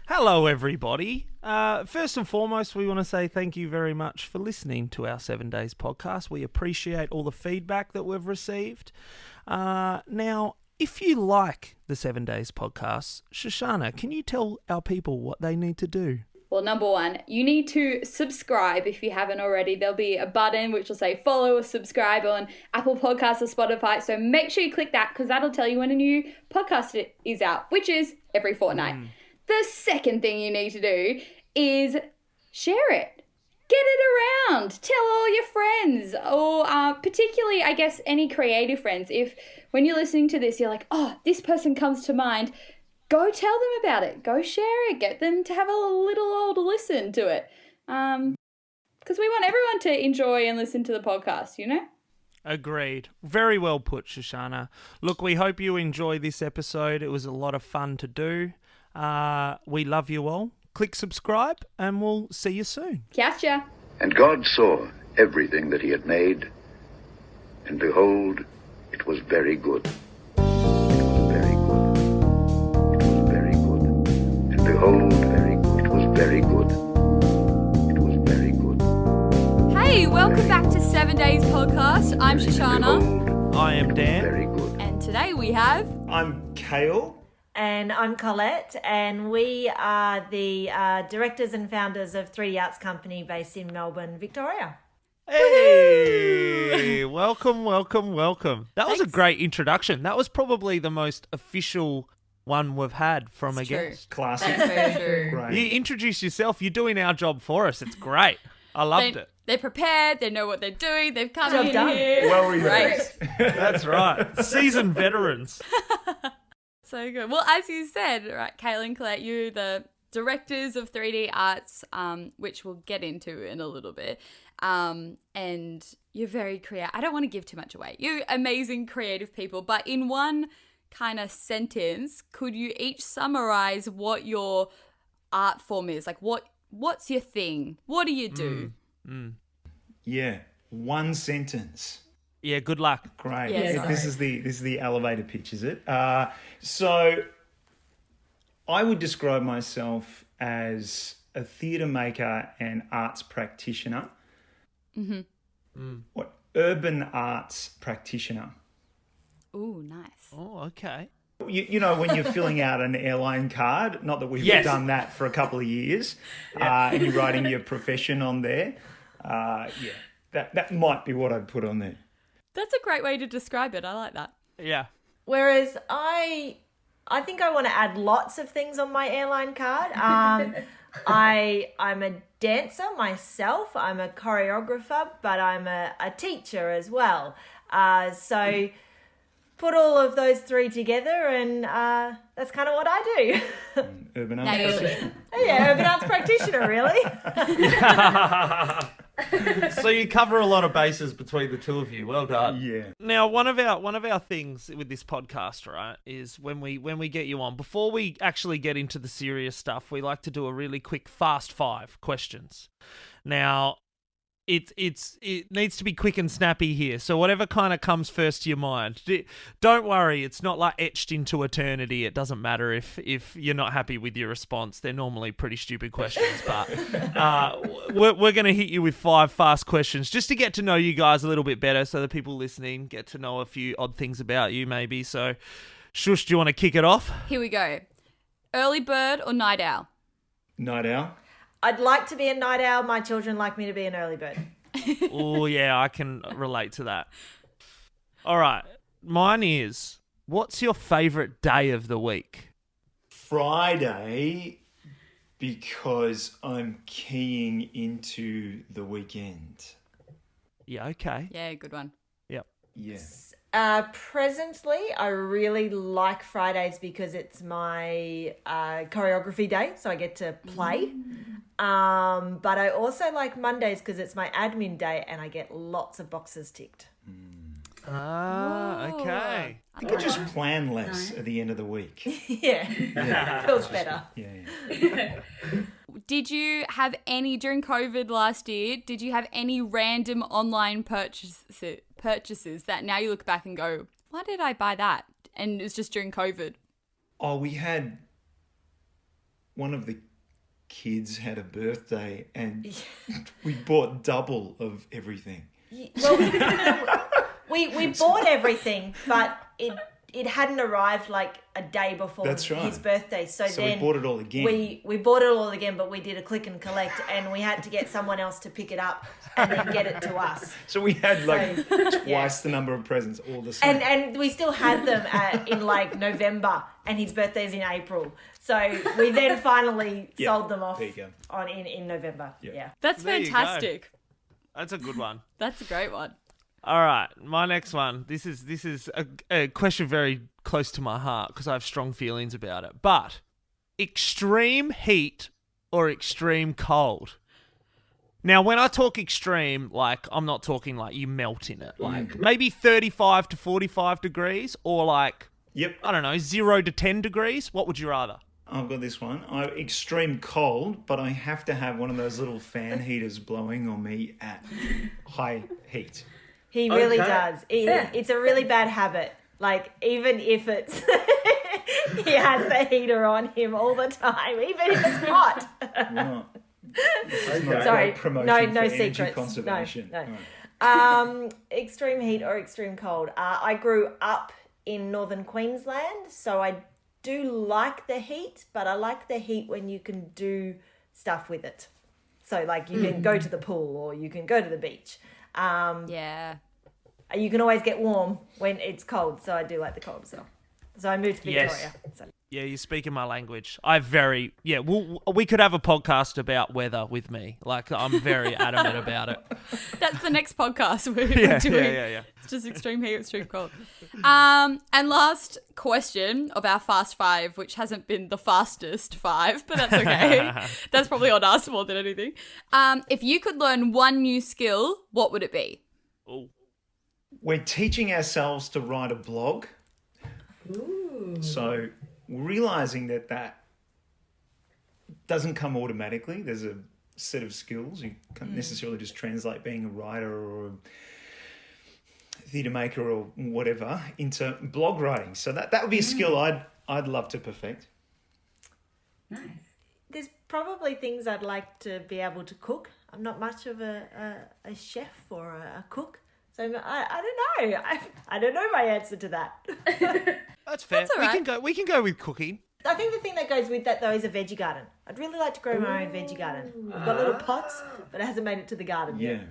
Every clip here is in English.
Hello, everybody. First and foremost, we want to say thank you very much for listening to our 7 Days podcast. We appreciate all the feedback that we've received. Now, if you like the 7 Days podcast, Shoshana, can you tell our people what they need to do? Well, number one, you need to subscribe if you haven't already. There'll be a button which will say follow or subscribe on Apple Podcasts or Spotify. So make sure you click that because that'll tell you when a new podcast is out, which is every fortnight. The second thing you need to do is share it. Get it around. Tell all your friends or particularly, I guess, any creative friends. If when you're listening to this, you're like, oh, this person comes to mind, go tell them about it. Go share it. Get them to have a little old listen to it. Because we want everyone to enjoy and listen to the podcast, you know? Agreed. Very well put, Shoshana. Look, we hope you enjoy this episode. It was a lot of fun to do. We love you all. Click subscribe and we'll see you soon. Catcha. And God saw everything that he had made, and behold, it was very good. It was very good. It was very good. And behold, very good. It was very good. It was very good. Hey, welcome back to 7 Days Podcast. I'm Shoshana. Behold, I am Dan. very good. And today we have... I'm Cale. And I'm Colette, and we are the directors and founders of 3D Arts Company based in Melbourne, Victoria. Hey, welcome. That was a Thanks. great introduction. That was probably the most official one we've had from a guest. Classic. That's very true. Great. You introduce yourself. You're doing our job for us. It's great. I loved it. They're prepared. They know what they're doing. They've come Job in done. here. Well Great. rehearsed. That's right. Seasoned veterans. So good. Well, as you said, right, Cale and Colette, you're the directors of 3D Arts, which we'll get into in a little bit. And you're very creative. I don't want to give too much away. You're amazing creative people, but in one kind of sentence, could you each summarize what your art form is? Like what's your thing? What do you do? Yeah. One sentence. Yeah, good luck. Great. Yeah, This is the elevator pitch, is it? So I would describe myself as a theatre maker and arts practitioner. What? Urban arts practitioner. Ooh, nice. Oh, okay. You know, when you're filling out an airline card, not that we've Yes. done that for a couple of years, and you're writing your profession on there. That might be what I'd put on there. That's a great way to describe it. I like that. Yeah. Whereas I think I want to add lots of things on my airline card. I'm a dancer myself. I'm a choreographer, but I'm a teacher as well. So put all of those three together and that's kind of what I do. Urban Now you're- arts practitioner. Yeah, urban arts practitioner, really. So you cover a lot of bases between the two of you. Well done. Yeah. Now, one of our things with this podcast, right, is when we get you on, before we actually get into the serious stuff, we like to do a really quick fast 5 questions. Now, it needs to be quick and snappy here. So whatever kind of comes first to your mind. Don't worry, it's not like etched into eternity. It doesn't matter if you're not happy with your response. They're normally pretty stupid questions, but we're going to hit you with 5 fast questions just to get to know you guys a little bit better so the people listening get to know a few odd things about you maybe. So, Shush, do you want to kick it off? Here we go. Early bird or night owl? Night owl. I'd like to be a night owl. My children like me to be an early bird. Oh, yeah, I can relate to that. All right. Mine is, what's your favourite day of the week? Friday, because I'm keying into the weekend. Yeah, okay. Yeah, good one. Yep. Yeah. Presently, I really like Fridays because it's my choreography day, so I get to play. But I also like Mondays because it's my admin day and I get lots of boxes ticked. Ah, okay. I think I just plan less at the end of the week. Yeah, feels better. Yeah. Did you have any, during COVID last year, did you have any random online purchases that now you look back and go, why did I buy that? And it was just during COVID. Oh, we had one of the kids had a birthday and we bought double of everything. Well, we bought everything, but it hadn't arrived like a day before his birthday. So then we bought it all again. We bought it all again, but we did a click and collect, and we had to get someone else to pick it up and then get it to us. So we had twice the number of presents all the same. And we still had them in like November, and his birthday's in April. So we then finally sold them off in November. Yeah. That's There you fantastic. That's a good one. That's a great one. All right, my next one. This is a question very close to my heart because I have strong feelings about it. But extreme heat or extreme cold? Now, when I talk extreme, like I'm not talking like you melt in it, like maybe 35 to 45 degrees, or like I don't know, 0 to 10 degrees. What would you rather? I've got this one. Extreme cold, but I have to have one of those little fan heaters blowing on me at high heat. He really does. It's a really bad habit. Like, even if it's... he has the heater on him all the time, even if it's hot. Well, it's not Sorry, promotion no for energy secrets. conservation. No. Right. Extreme heat or extreme cold. I grew up in northern Queensland, so I do like the heat, but I like the heat when you can do stuff with it. So, like, you can go to the pool or you can go to the beach. Yeah. You can always get warm when it's cold, so I do like the cold as well. So I moved to Victoria. So. Yeah, you're speaking my language. We could have a podcast about weather with me. Like, I'm very adamant about it. That's the next podcast we're Yeah, doing. yeah. It's just extreme heat, extreme cold. And last question of our fast five, which hasn't been the fastest five, but that's okay. That's probably on us more than anything. If you could learn one new skill, what would it be? Ooh. We're teaching ourselves to write a blog. Ooh. So realizing that doesn't come automatically. There's a set of skills. You can't necessarily just translate being a writer or a theatre maker or whatever into blog writing. So that would be a skill I'd love to perfect. Nice. There's probably things I'd like to be able to cook. I'm not much of a chef or a cook. So I don't know. I don't know my answer to that. That's fair. That's all right. We can go with cooking. I think the thing that goes with that, though, is a veggie garden. I'd really like to grow my own veggie garden. I've got little pots, but it hasn't made it to the garden yet.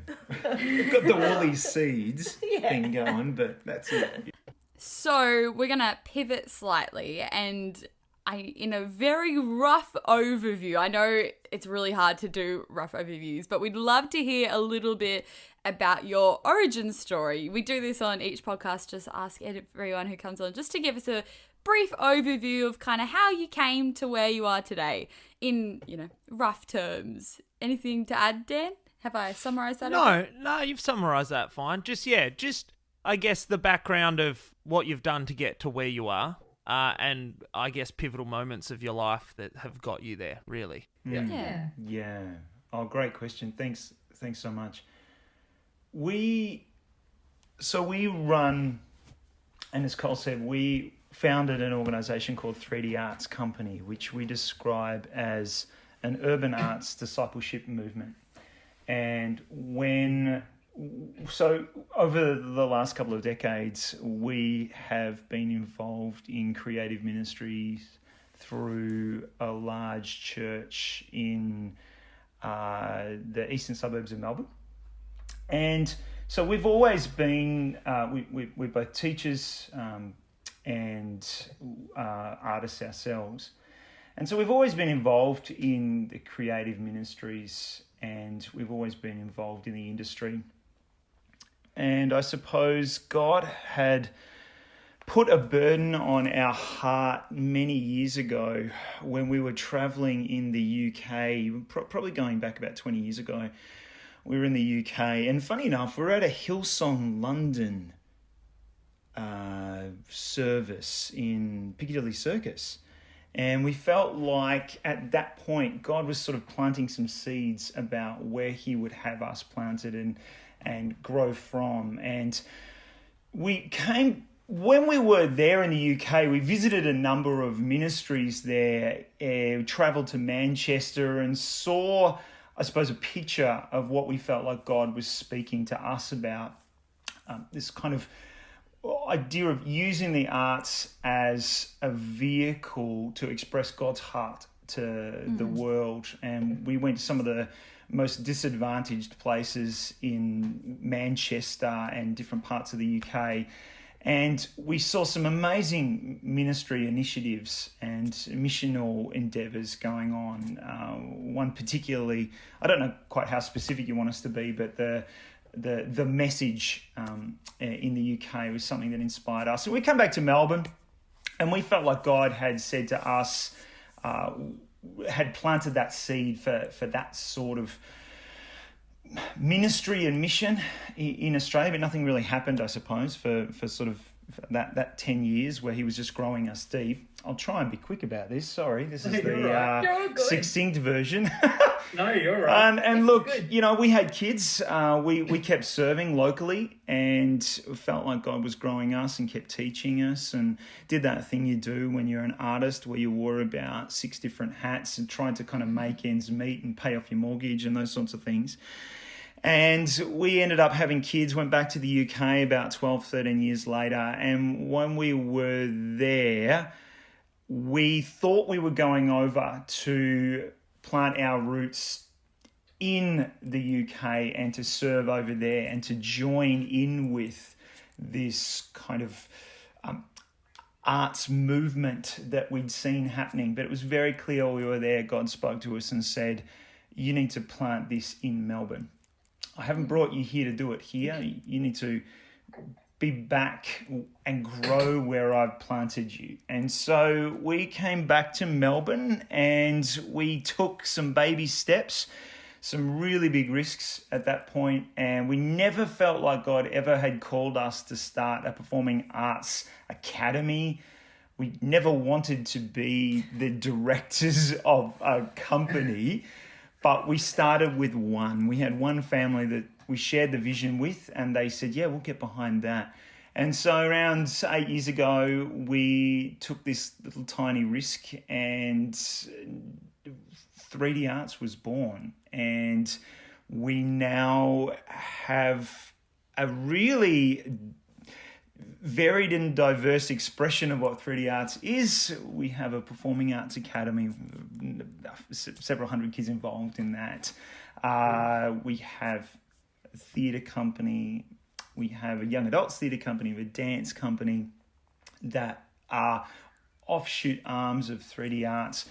We've got the Woolies seeds thing going, but that's it. So we're going to pivot slightly, and in a very rough overview, I know it's really hard to do rough overviews, but we'd love to hear a little bit about your origin story. We do this on each podcast, just ask everyone who comes on just to give us a brief overview of kind of how you came to where you are today in, rough terms. Anything to add, Dan? Have I summarised that? No, you've summarised that fine. Just I guess the background of what you've done to get to where you are, and I guess pivotal moments of your life that have got you there, really. Yeah. Oh, great question. Thanks so much. We run, and as Cole said, we founded an organisation called 3D Arts Company, which we describe as an urban arts discipleship movement. And over the last couple of decades, we have been involved in creative ministries through a large church in the eastern suburbs of Melbourne. And so we've always been, we're both teachers and artists ourselves. And so we've always been involved in the creative ministries, and we've always been involved in the industry. And I suppose God had put a burden on our heart many years ago when we were travelling in the UK, probably going back about 20 years ago. We were in the UK, and funny enough, we were at a Hillsong London service in Piccadilly Circus. And we felt like at that point, God was sort of planting some seeds about where he would have us planted and grow from. And we came when we were there in the UK, we visited a number of ministries there, travelled to Manchester and saw, I suppose, a picture of what we felt like God was speaking to us about. This kind of idea of using the arts as a vehicle to express God's heart to the world. And we went to some of the most disadvantaged places in Manchester and different parts of the UK. And we saw some amazing ministry initiatives and missional endeavours going on. One particularly, I don't know quite how specific you want us to be, but the message in the UK was something that inspired us. So we come back to Melbourne, and we felt like God had said to us, had planted that seed for that sort of ministry and mission in Australia, but nothing really happened, I suppose, for sort of that 10 years where he was just growing us deep. I'll try and be quick about this. Sorry, this is the succinct version. No, you're right. And look, you know, we had kids. We kept serving locally and felt like God was growing us and kept teaching us and did that thing you do when you're an artist where you wore about 6 different hats and tried to kind of make ends meet and pay off your mortgage and those sorts of things. And we ended up having kids, went back to the UK about 12, 13 years later. And when we were there, we thought we were going over to plant our roots in the UK and to serve over there and to join in with this kind of arts movement that we'd seen happening. But it was very clear we were there. God spoke to us and said, you need to plant this in Melbourne. I haven't brought you here to do it here. You need to be back and grow where I've planted you. And so we came back to Melbourne and we took some baby steps, some really big risks at that point. And we never felt like God ever had called us to start a performing arts academy. We never wanted to be the directors of a company. But we started with one. We had one family that we shared the vision with, and they said, yeah, we'll get behind that. And so around 8 years ago, we took this little tiny risk and 3D Arts was born. And we now have a really varied and diverse expression of what 3D Arts is. We have a performing arts academy, several hundred kids involved in that. We have a theatre company. We have a young adults theatre company, we have a dance company that are offshoot arms of 3D Arts.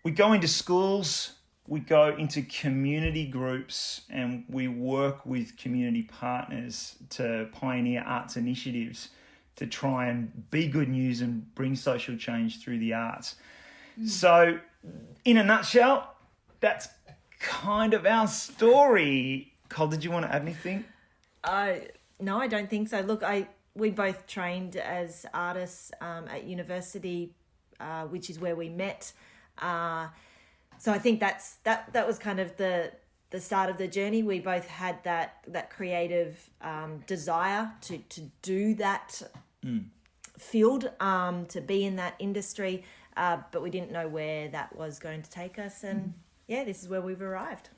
We go into schools, we go into community groups, and we work with community partners to pioneer arts initiatives to try and be good news and bring social change through the arts. So, in a nutshell, that's kind of our story. Cole, did you want to add anything? No, I don't think so. Look, we both trained as artists at university, which is where we met. So I think that was kind of the start of the journey. We both had that creative desire to do that field, to be in that industry, but we didn't know where that was going to take us. And yeah, this is where we've arrived.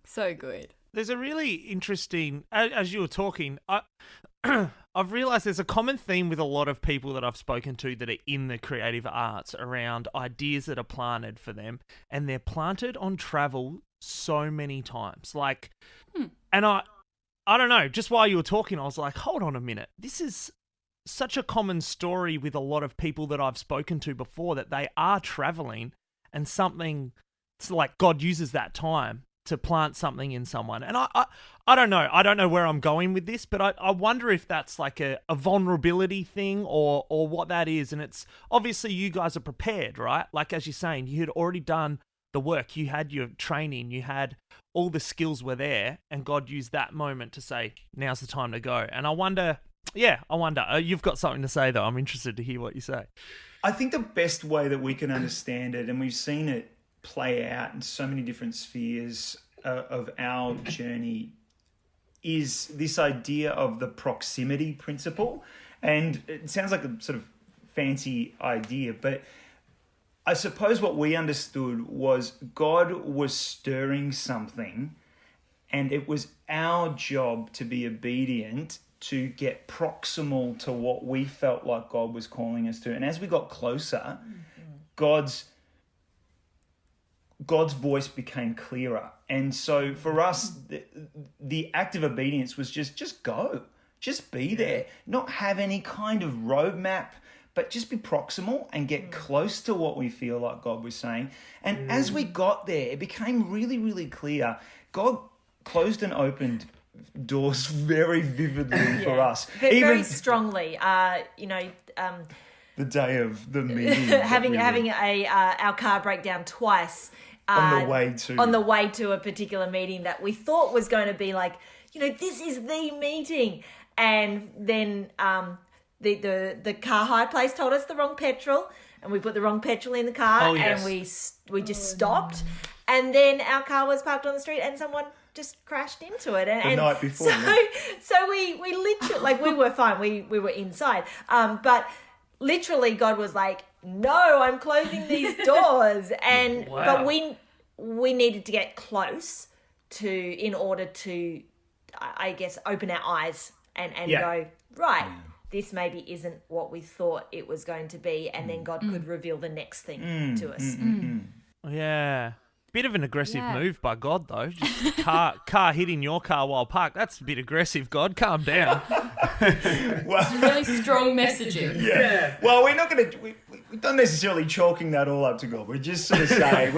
So good. There's a really interesting, as you were talking, I've realised there's a common theme with a lot of people that I've spoken to that are in the creative arts around ideas that are planted for them, and they're planted on travel so many times. Like, and I don't know, just while you were talking, I was like, hold on a minute. This is such a common story with a lot of people that I've spoken to before, that they are traveling and something, it's like God uses that time to plant something in someone. And I don't know. I don't know where I'm going with this, but I wonder if that's like a vulnerability thing or what that is. And it's obviously you guys are prepared, right? Like, as you're saying, you had already done the work. You had your training. You had all the skills were there, and God used that moment to say, now's the time to go. And I wonder, you've got something to say though. I'm interested to hear what you say. I think the best way that we can understand it, and we've seen it play out in so many different spheres of our journey, is this idea of the proximity principle. And it sounds like a sort of fancy idea, but I suppose what we understood was God was stirring something, and it was our job to be obedient, to get proximal to what we felt like God was calling us to. And as we got closer, God's voice became clearer. And so for us, the act of obedience was just go. Just be there. Not have any kind of roadmap, but just be proximal and get close to what we feel like God was saying. And as we got there, it became really, really clear. God closed and opened doors very vividly for us. Very strongly. The day of the meeting. having our car break down twice. On the way to a particular meeting that we thought was going to be like, this is the meeting. And then the car hire place told us the wrong petrol, and we put the wrong petrol in the car, and we just stopped. And then our car was parked on the street, and someone just crashed into it. And night before. So we literally, we were fine. We were inside. But literally God was like, no, I'm closing these doors. And but we needed to get close in order to, I guess, open our eyes and go, right, this maybe isn't what we thought it was going to be. And then God could reveal the next thing to us. Yeah. Bit of an aggressive move by God, though. Just car hitting your car while parked. That's a bit aggressive, God. Calm down. It's really strong messaging. Yeah. Well, we're not going to... We're not necessarily chalking that all up to God. We're just sort of saying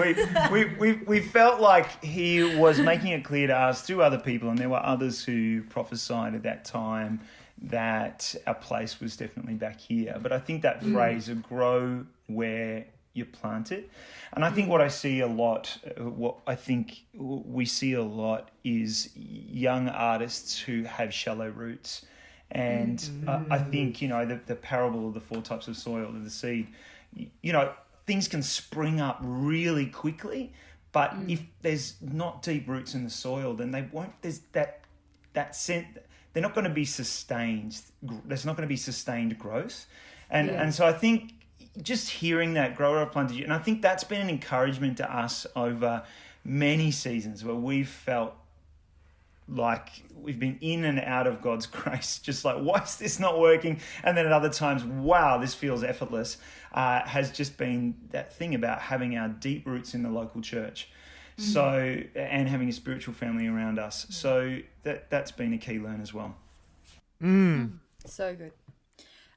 we felt like he was making it clear to us through other people, and there were others who prophesied at that time that our place was definitely back here. But I think that phrase, grow where you're planted. And I think what I see a lot, what I think we see a lot is young artists who have shallow roots. And I think, the parable of the 4 types of soil of the seed, things can spring up really quickly, but if there's not deep roots in the soil, then they won't, there's that sense, they're not going to be sustained. There's not going to be sustained growth. And so I think, just hearing that grower of planted you, and I think that's been an encouragement to us over many seasons where we've felt like we've been in and out of God's grace, just like, why is this not working? And then at other times, wow, this feels effortless, has just been that thing about having our deep roots in the local church. So, and having a spiritual family around us. So that's been a key learn as well. So good.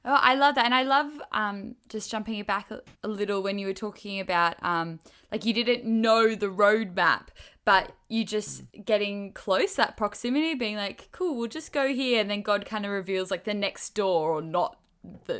Oh, I love that. And I love just jumping it back a little when you were talking about like you didn't know the roadmap, but you just getting close, that proximity, being like, cool, we'll just go here. And then God kind of reveals like the next door or not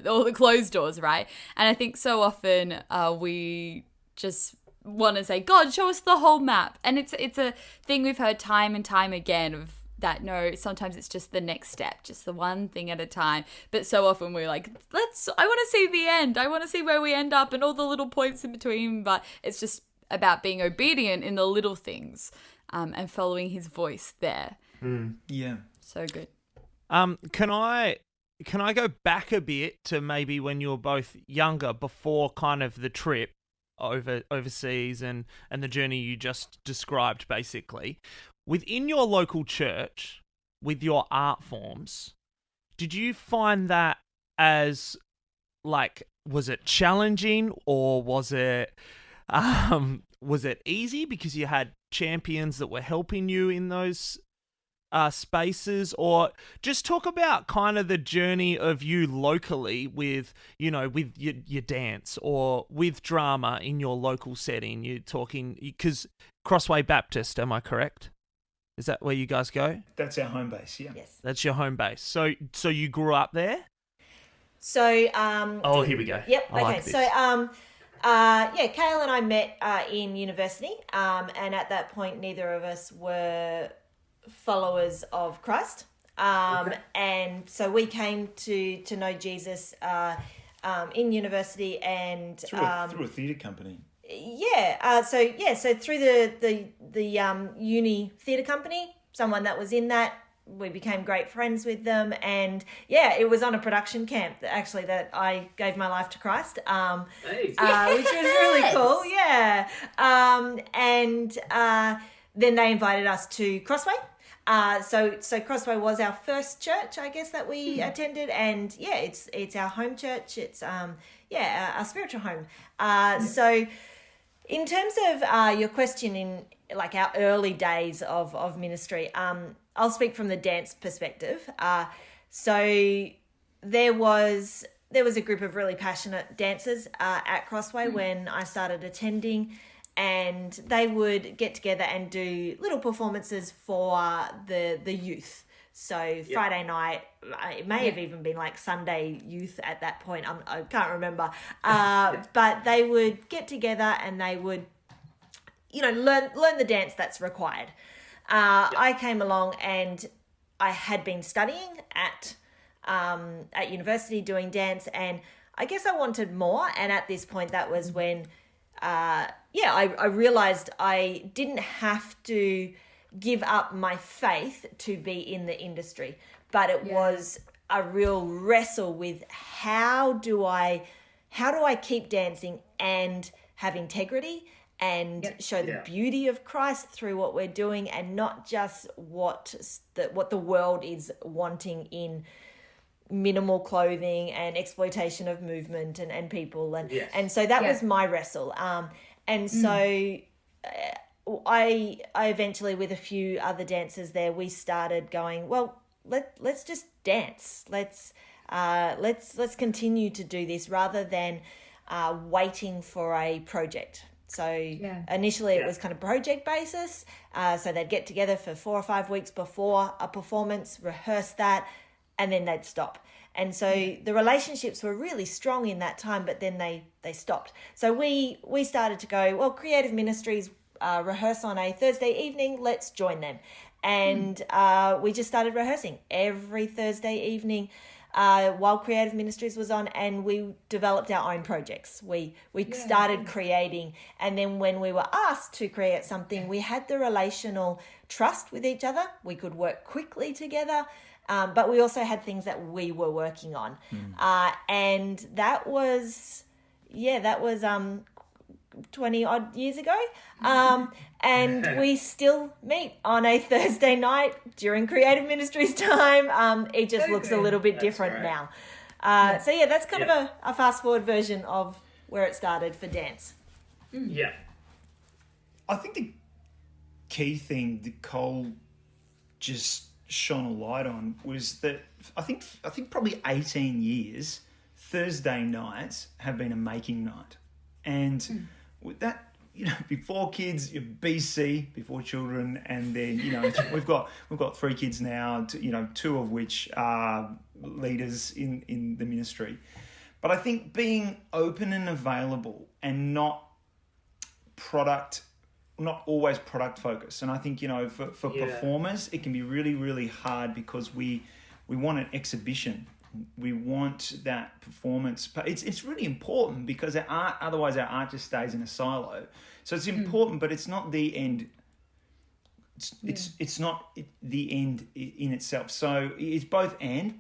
all the closed doors, right? And I think so often we just want to say, God, show us the whole map. And it's a thing we've heard time and time again of that, no, sometimes it's just the next step, just the one thing at a time. But so often we're like, I want to see the end. I want to see where we end up and all the little points in between. But it's just about being obedient in the little things and following his voice there. Yeah. So good. Can I go back a bit to maybe when you were both younger, before kind of the trip overseas and the journey you just described, basically? Within your local church, with your art forms, did you find that as, like, was it challenging or was it easy because you had champions that were helping you in those spaces? Or just talk about kind of the journey of you locally with, with your dance or with drama in your local setting. You're talking, because Crossway Baptist, am I correct? Is that where you guys go? That's our home base, yeah. Yes. That's your home base. So you grew up there? So oh, here we go. Yep. I like okay. this. So Cale and I met in university, and at that point neither of us were followers of Christ. And so we came to know Jesus in university and through a theatre company. So through the uni theatre company, someone that was in that we became great friends with them, and yeah, it was on a production camp actually that I gave my life to Christ, which was really cool. Yeah, and then they invited us to Crossway. So Crossway was our first church, I guess, that we attended, and yeah, it's our home church. It's our spiritual home. So in terms of your question in like our early days of ministry, I'll speak from the dance perspective. So there was a group of really passionate dancers at Crossway when I started attending, and they would get together and do little performances for the youth. So Friday night, it may have even been like Sunday youth at that point. I can't remember. But they would get together and they would, learn the dance that's required. I came along and I had been studying at university doing dance, and I guess I wanted more. And at this point, that was when, I realized I didn't have to give up my faith to be in the industry, but it was a real wrestle with how do I keep dancing and have integrity and show the beauty of Christ through what we're doing, and not just what the world is wanting in minimal clothing and exploitation of movement and people, and so that was my wrestle. So I eventually, with a few other dancers there, we started going, well, let's just dance. Let's continue to do this rather than waiting for a project. So initially it was kind of project basis. So they'd get together for 4 or 5 weeks before a performance, rehearse that, and then they'd stop. And so the relationships were really strong in that time, but then they stopped. So we started to go, well, creative ministries rehearse on a Thursday evening, let's join them. And we just started rehearsing every Thursday evening while Creative Ministries was on, and we developed our own projects. We started creating, and then when we were asked to create something, we had the relational trust with each other. We could work quickly together, but we also had things that we were working on. And that was 20 odd years ago. And we still meet on a Thursday night during Creative Ministries time. It just looks a little bit different now. So that's kind of a fast forward version of where it started for dance. Yeah. I think the key thing that Cole just shone a light on was that I think probably 18 years, Thursday nights have been a making night. And with that, before kids, BC, before children, and then, we've got 3 kids now, 2 of which are leaders in the ministry. But I think being open and available and not always product focused. And I think, for performers, it can be really, really hard because we want an exhibition. We want that performance, but it's really important because otherwise our art just stays in a silo. So it's important, but it's not the end. It's not the end in itself. So it's both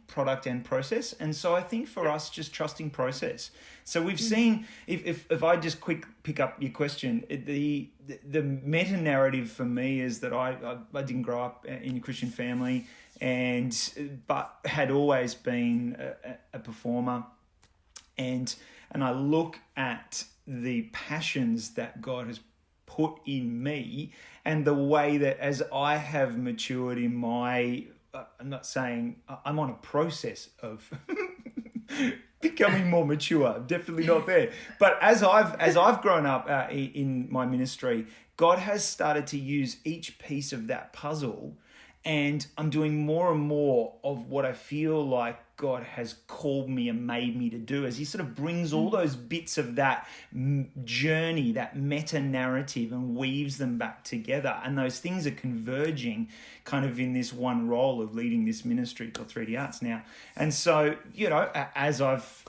product and process. And so I think for us, just trusting process. So we've seen, if I just pick up your question, the meta narrative for me is that I didn't grow up in a Christian family, but had always been a performer, and I look at the passions that God has put in me, and the way that as I have matured in my, I'm not saying I'm on a process of becoming more mature. I'm definitely not there, but as I've grown up in my ministry, God has started to use each piece of that puzzle. And I'm doing more and more of what I feel like God has called me and made me to do, as he sort of brings all those bits of that journey, that meta narrative, and weaves them back together. And those things are converging kind of in this one role of leading this ministry for 3D Arts now. And so, as I've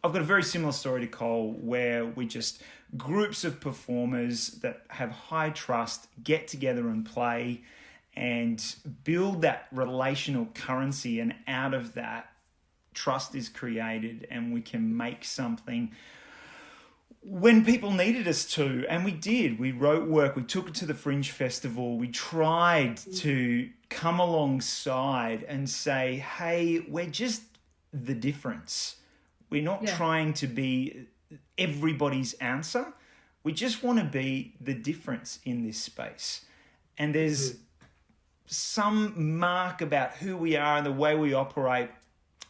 got a very similar story to Cole, where we just groups of performers that have high trust get together and play. and build that relational currency, and out of that, trust is created, and we can make something when people needed us to. And we did. We wrote work. We took it to the Fringe Festival. We tried to come alongside and say, hey, we're just the difference. We're not trying to be everybody's answer. We just want to be the difference in this space. And there's some mark about who we are and the way we operate.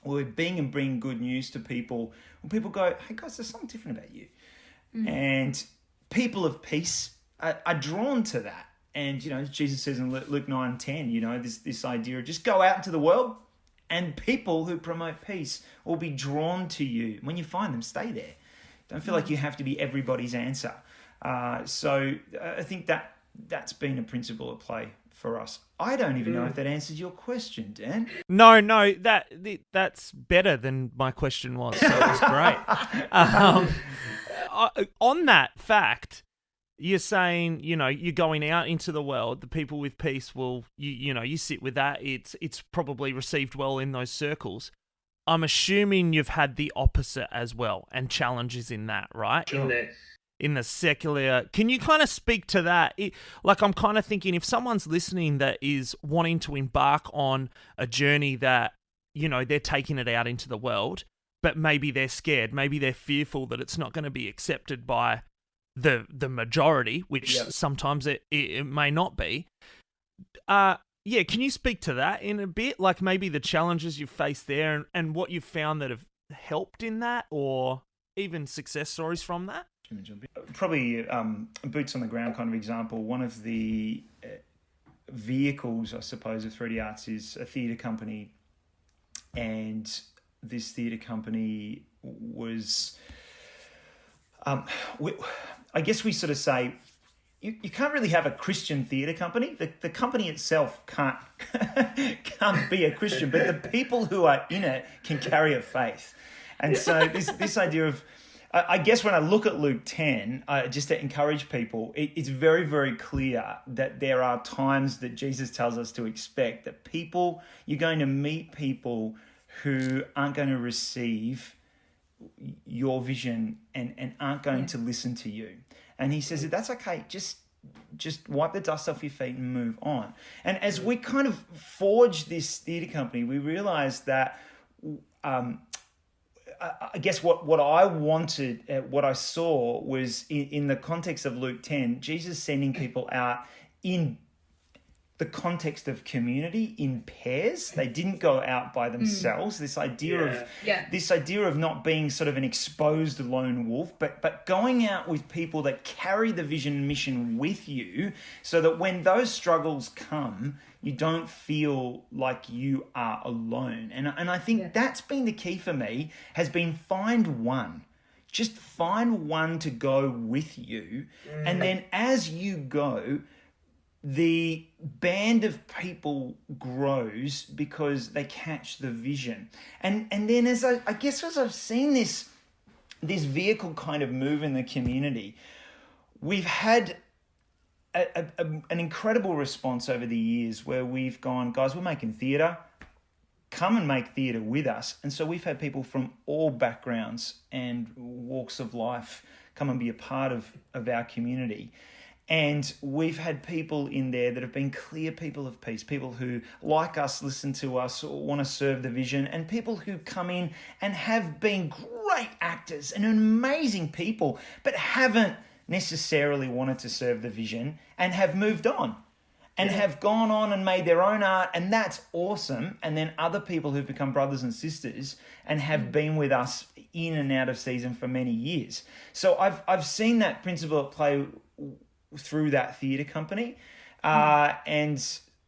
We're being and bringing good news to people. When people go, hey guys, there's something different about you. And people of peace are drawn to that. And, you know, Jesus says in Luke 9:10, you know, this idea of just go out into the world and people who promote peace will be drawn to you. When you find them, stay there. Don't feel like you have to be everybody's answer. So I think that's been a principle at play for us. I don't even know if that answers your question, Dan. No, that's better than my question was. So it was great. On that fact, you're saying, you know, you're going out into the world. The people with peace will, you sit with that. It's probably received well in those circles. I'm assuming you've had the opposite as well, and challenges in that, right? Sure. In the secular, can you kind of speak to that? I'm kind of thinking, if someone's listening that is wanting to embark on a journey that, you know, they're taking it out into the world, but maybe they're scared, maybe they're fearful that it's not going to be accepted by the majority, which sometimes it may not be. Can you speak to that in a bit? Like maybe the challenges you've faced there and what you've found that have helped in that, or even success stories from that? Probably boots on the ground kind of example. One of the vehicles, I suppose, of 3D Arts is a theatre company, and this theatre company was, I guess we sort of say, you can't really have a Christian theatre company. The company itself can't be a Christian, but the people who are in it can carry a faith. And so this idea of, I guess when I look at Luke 10, just to encourage people, it's very, very clear that there are times that Jesus tells us to expect that you're going to meet people who aren't going to receive your vision and aren't going to listen to you. And he says that that's okay. Just wipe the dust off your feet and move on. And as we kind of forge this theatre company, we realized that I guess what I wanted, what I saw was in the context of Luke 10, Jesus sending people out in the context of community in pairs. They didn't go out by themselves. This idea of not being sort of an exposed lone wolf, but going out with people that carry the vision and mission with you, so that when those struggles come, you don't feel like you are alone. And I think that's been the key for me, has been find one. Just find one to go with you. And then as you go, the band of people grows because they catch the vision. And then as I've seen this vehicle kind of move in the community, we've had an incredible response over the years where we've gone, guys, we're making theatre. Come and make theatre with us. And so we've had people from all backgrounds and walks of life come and be a part of our community. And we've had people in there that have been clear people of peace, people who, like us, listen to us, want to serve the vision, and people who come in and have been great actors and amazing people, but haven't necessarily wanted to serve the vision and have moved on and have gone on and made their own art, and that's awesome. And then other people who've become brothers and sisters and have been with us in and out of season for many years. So I've seen that principle at play through that theatre company. And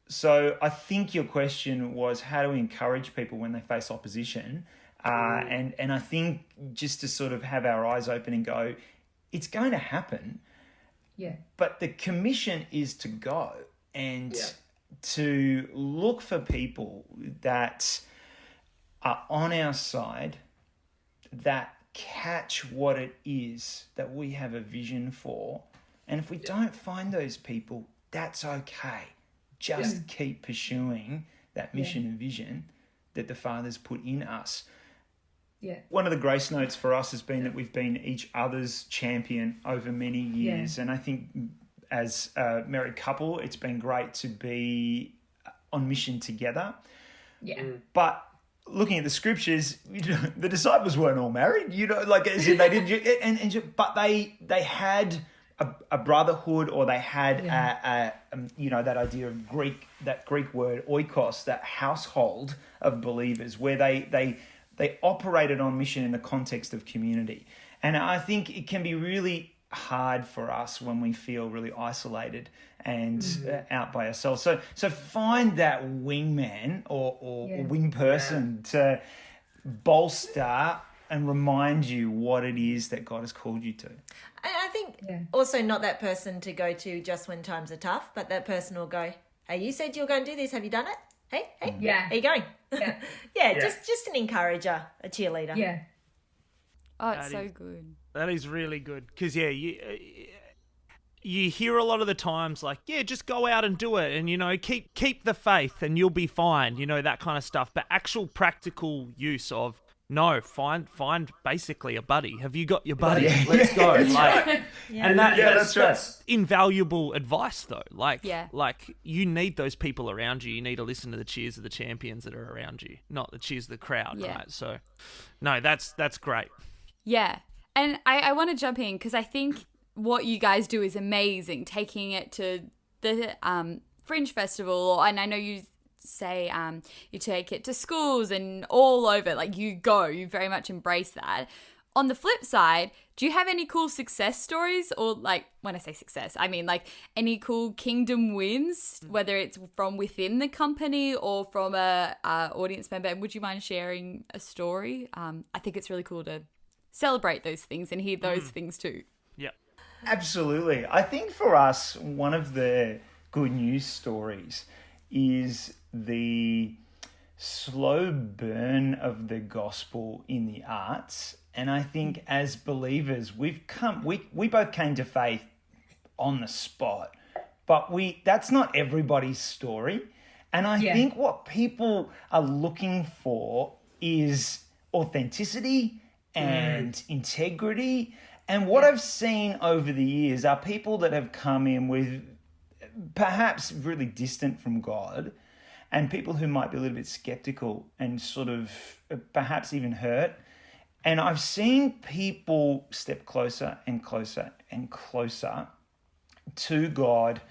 so I think your question was, how do we encourage people when they face opposition? And I think just to sort of have our eyes open and go, it's going to happen. Yeah. But the commission is to go and to look for people that are on our side, that catch what it is that we have a vision for. And if we don't find those people, that's okay. just keep pursuing that mission and vision that the Father's put in us. Yeah. One of the grace notes for us has been that we've been each other's champion over many years. And I think as a married couple, it's been great to be on mission together. Yeah. But looking at the scriptures, the disciples weren't all married, like as in they did, but they had a brotherhood, or they had that idea of that Greek word oikos, that household of believers, where they operated on mission in the context of community. And I think it can be really hard for us when we feel really isolated and out by ourselves. So find that wingman or wing person to bolster and remind you what it is that God has called you to. And I think also not that person to go to just when times are tough, but that person will go, hey, you said you were going to do this. Have you done it? Hey, Yeah. how you going? Yeah. Just an encourager, a cheerleader. Yeah. Oh, it's so good. That is really good. Because, you hear a lot of the times like, just go out and do it, and, keep the faith and you'll be fine, that kind of stuff. But actual practical use of, no, find basically a buddy. Have you got your buddy? Let's go. And that's invaluable advice, though. Like you need those people around you. You need to listen to the cheers of the champions that are around you, not the cheers of the crowd, right? So, no, that's great. Yeah. And I want to jump in because I think what you guys do is amazing, taking it to the Fringe Festival. And I know you say you take it to schools and all over, like you very much embrace that. On the flip side, do you have any cool success stories, or like when I say success, I mean like any cool kingdom wins, whether it's from within the company or from a audience member? And would you mind sharing a story? I think it's really cool to celebrate those things and hear those things too. Yeah, absolutely. I think for us, one of the good news stories is the slow burn of the gospel in the arts. And I think as believers, we both came to faith on the spot, but that's not everybody's story. And I think what people are looking for is authenticity and integrity. And what I've seen over the years are people that have come in with perhaps really distant from God, and people who might be a little bit skeptical and sort of perhaps even hurt. And I've seen people step closer and closer and closer to God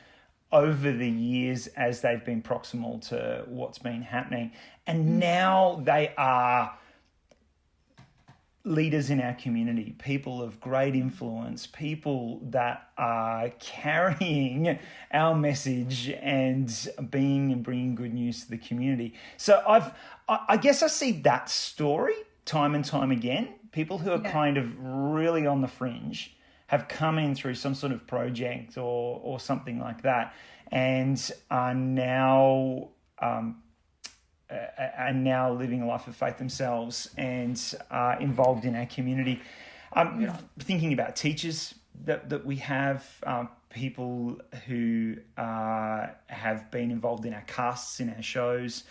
over the years as they've been proximal to what's been happening. And now they are leaders in our community, people of great influence, people that are carrying our message and bringing good news to the community. So I guess I see that story time and time again. People who are kind of really on the fringe have come in through some sort of project or something like that, and are now living a life of faith themselves and are involved in our community. Thinking about teachers that we have, people who have been involved in our casts, in our shows,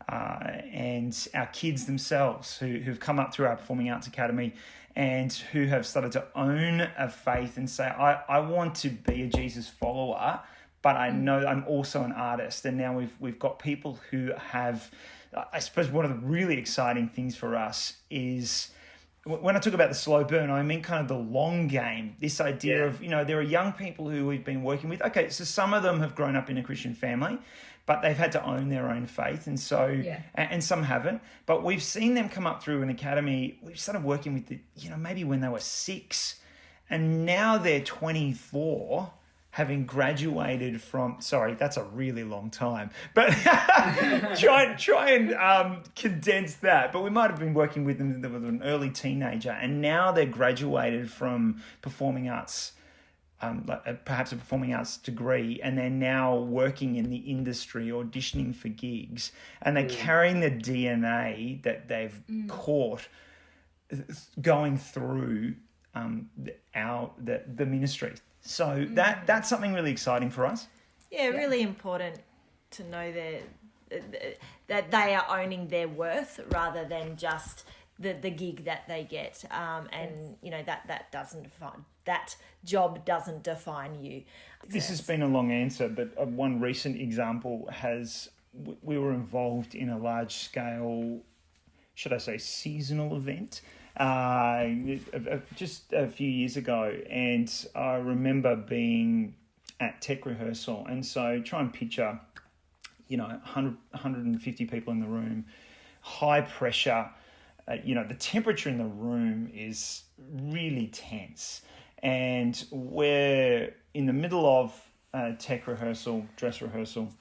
and our kids themselves who've come up through our Performing Arts Academy and who have started to own a faith and say, I want to be a Jesus follower, but I know I'm also an artist. And now we've got people who have, I suppose one of the really exciting things for us is, when I talk about the slow burn, I mean kind of the long game, this idea of, there are young people who we've been working with. Okay, so some of them have grown up in a Christian family, but they've had to own their own faith. And so, and some haven't, but we've seen them come up through an academy. We've started working with maybe when they were 6, and now they're 24, having graduated from, sorry, that's a really long time, but try and condense that. But we might have been working with them with an early teenager, and now they're graduated from performing arts, perhaps a performing arts degree, and they're now working in the industry, auditioning for gigs, and they're carrying the DNA that they've caught going through the ministry. So that's something really exciting for us. Yeah, really important. to know that they are owning their worth rather than just the gig that they get, and you know that doesn't define, that job doesn't define you. This has been a long answer, but one recent example we were involved in a large scale, should I say, seasonal event just a few years ago, and I remember being at tech rehearsal, and so try and picture, 150 people in the room, high pressure, the temperature in the room is really tense, and we're in the middle of tech rehearsal, dress rehearsal.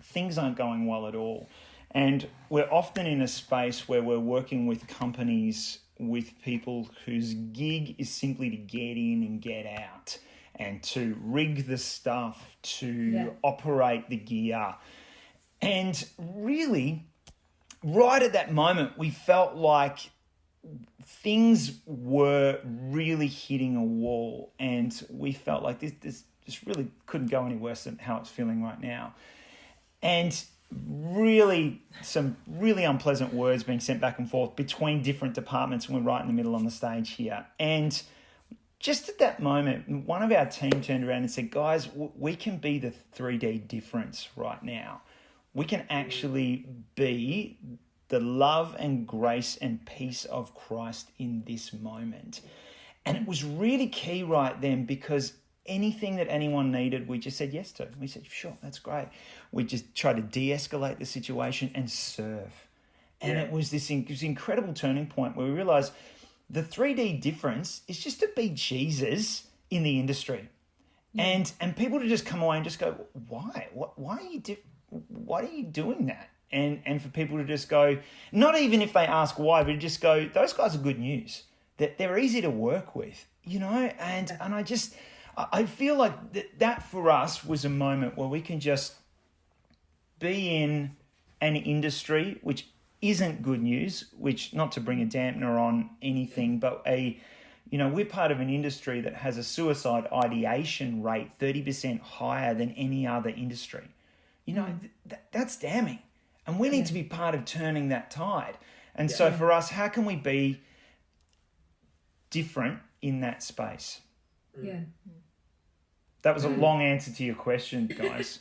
Things aren't going well at all. And we're often in a space where we're working with companies, with people whose gig is simply to get in and get out and to rig the stuff, to operate the gear. And really, right at that moment, we felt like things were really hitting a wall, and we felt like this really couldn't go any worse than how it's feeling right now. And really, some really unpleasant words being sent back and forth between different departments, and we're right in the middle on the stage here. And just at that moment, one of our team turned around and said, guys, we can be the 3D difference right now. We can actually be the love and grace and peace of Christ in this moment. And it was really key right then, because anything that anyone needed, we just said yes to. We said, sure, that's great. We just tried to de-escalate the situation and serve. And it was this incredible turning point where we realized the 3D difference is just to be Jesus in the industry. And people to just come away and just go, why? Why are you doing that? And for people to just go, not even if they ask why, but just go, those guys are good news. That they're easy to work with, and I feel like that for us was a moment where we can just be in an industry which isn't good news, which, not to bring a dampener on anything, but we're part of an industry that has a suicide ideation rate 30% higher than any other industry. That's damning. And we need to be part of turning that tide. And so for us, how can we be different in that space? Yeah. That was a long answer to your question, guys.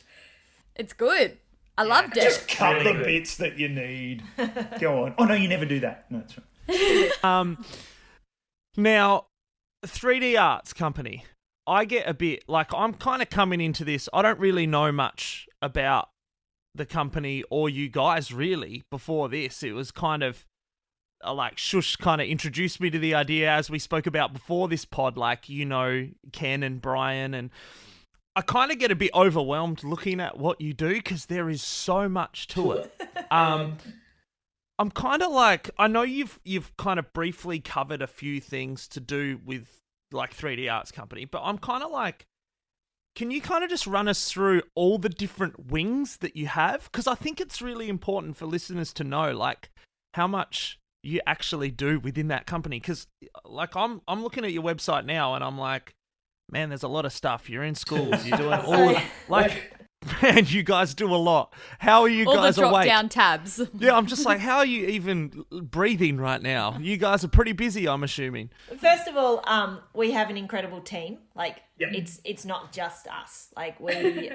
It's good. I loved it. Just cut the bits that you need. Go on. Oh, no, you never do that. No, that's right. Now, 3D Arts Company, I get a bit, like, I'm kind of coming into this, I don't really know much about the company or you guys, really, before this. It was kind of, like, Shush kind of introduced me to the idea, as we spoke about before this pod, like, Ken and Brian, and I kind of get a bit overwhelmed looking at what you do, because there is so much to it. I'm kind of like, I know you've kind of briefly covered a few things to do with, like, 3D Arts Company, but I'm kind of like, can you kind of just run us through all the different wings that you have? Because I think it's really important for listeners to know, like, how much you actually do within that company. Because, like, I'm looking at your website now, and I'm like, man, there's a lot of stuff. You're in schools. You're doing all like, man, you guys do a lot. How are you guys awake? All the drop-down tabs. Yeah, I'm just like, how are you even breathing right now? You guys are pretty busy, I'm assuming. First of all, we have an incredible team. Like, it's not just us. Like, we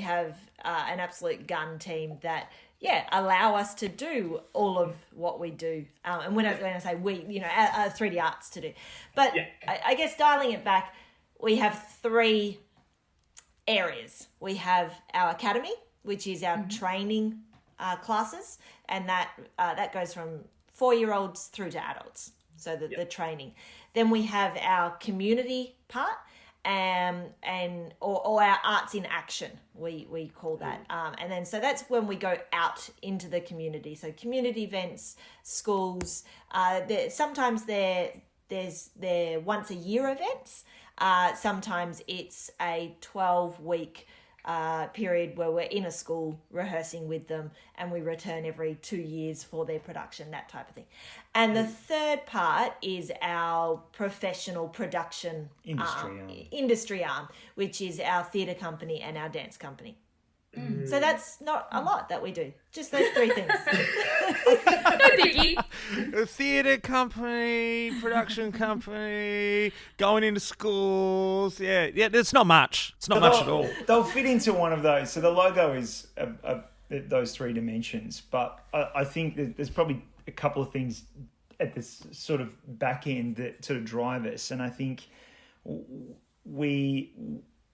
have an absolute gun team that allow us to do all of what we do. And when I say we, 3D Arts to do. But I guess dialing it back, we have 3 areas. We have our academy, which is our training classes, and that goes from 4-year-olds through to adults. So the training. Then we have our community part, or our arts in action, we call that. And then so that's when we go out into the community. So community events, schools. Sometimes there's once a year events. Sometimes it's a 12-week period where we're in a school rehearsing with them, and we return every 2 years for their production, that type of thing. And the third part is our professional production industry arm, which is our theatre company and our dance company. So that's not a lot that we do. Just those 3 things. No biggie. A theatre company, production company, going into schools. Yeah, it's not much. It's not much at all. They'll fit into one of those. So the logo is those 3 dimensions. But I think that there's probably a couple of things at this sort of back end that sort of drive us. And I think we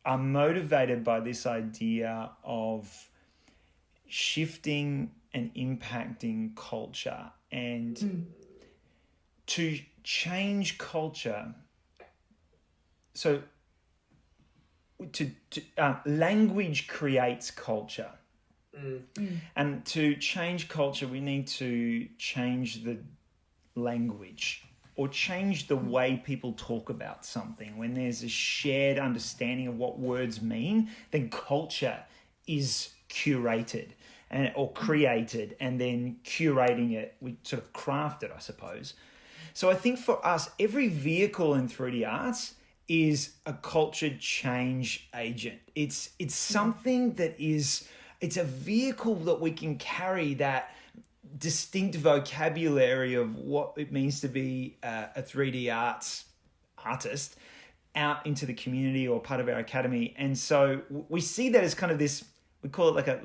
are motivated by this idea of shifting and impacting culture. And to change culture, so language creates culture. And to change culture, we need to change the language or change the way people talk about something. When there's a shared understanding of what words mean, then culture is curated or created, and then curating it, we sort of craft it, I suppose. So I think for us, every vehicle in 3D arts is a culture change agent. It's something that is, it's a vehicle that we can carry that distinct vocabulary of what it means to be a 3D artist out into the community or part of our academy. And so we see that as kind of this, we call it like a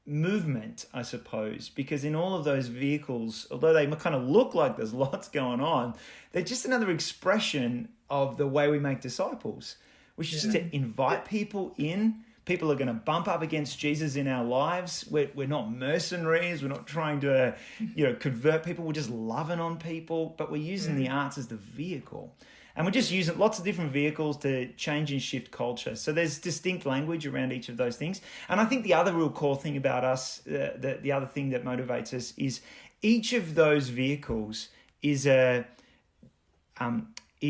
movement, I suppose, because in all of those vehicles, although they kind of look like there's lots going on, they're just another expression of the way we make disciples, which is to invite people in. People are going to bump up against Jesus in our lives. We're not mercenaries. We're not trying to, convert people. We're just loving on people, but we're using the arts as the vehicle. And we're just using lots of different vehicles to change and shift culture. So there's distinct language around each of those things. And I think the other real core thing about us, the other thing that motivates us, is each of those vehicles is a